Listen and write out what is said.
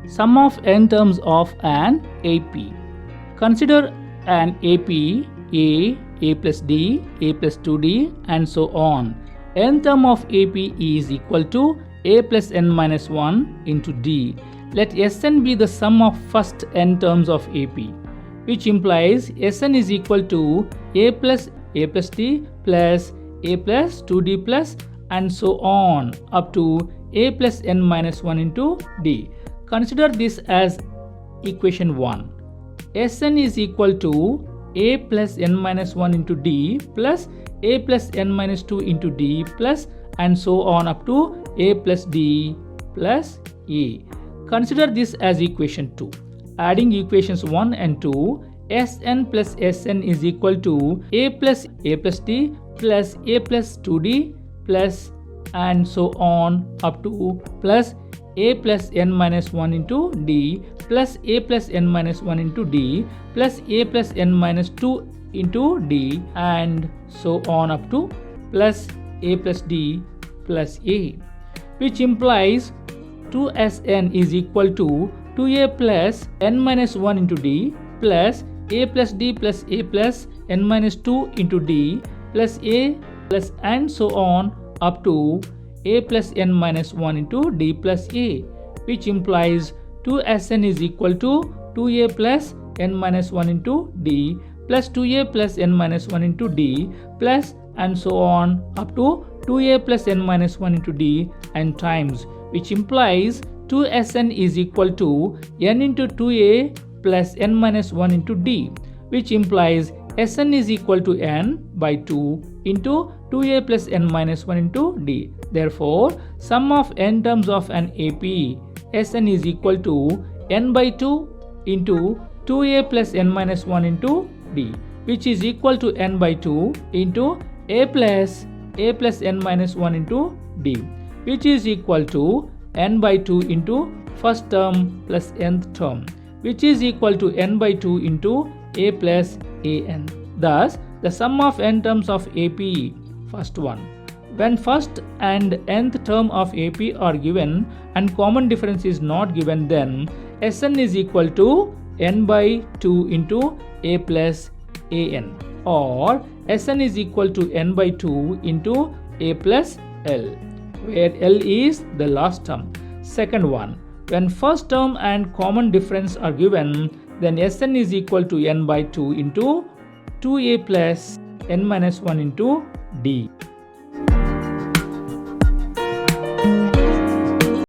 Sum of n terms of an AP. Consider an AP A plus D, A plus 2D and so on. N term of AP is equal to A plus n minus 1 into D. Let Sn be the sum of first n terms of AP, which implies Sn is equal to A plus D plus A plus 2D plus and so on up to A plus n minus 1 into D. Consider this as equation 1. Sn is equal to A plus n minus 1 into D plus A plus n minus 2 into D plus and so on up to A plus D plus A. Consider this as equation 2. Adding equations 1 and 2, Sn plus Sn is equal to A plus D plus A plus 2D plus and so on up to plus A plus n minus 1 into D plus A plus n minus 1 into D plus A plus n minus 2 into D and so on up to plus A plus D plus A, which implies 2Sn is equal to 2A plus n minus 1 into D plus A plus D plus A plus n minus 2 into D plus A plus and so on up to A plus n minus 1 into D plus A, which implies 2Sn is equal to 2A plus n minus 1 into D plus 2A plus n minus 1 into D plus and so on up to 2A plus n minus 1 into D and times, which implies 2Sn is equal to n into 2A plus n minus 1 into D, which implies Sn is equal to n by 2 into 2A plus n minus 1 into D. Therefore, sum of n terms of an AP Sn is equal to n by 2 into 2A plus n minus 1 into D, which is equal to n by 2 into A plus n minus 1 into D, which is equal to n by 2 into first term plus nth term, which is equal to n by 2 into A plus an. Thus, the sum of n terms of AP, first one. When first and nth term of AP are given and common difference is not given, then Sn is equal to n by 2 into A plus an, or Sn is equal to n by 2 into A plus L, where L is the last term. Second one, when first term and common difference are given, then Sn is equal to n by 2 into 2A plus n minus 1 into D.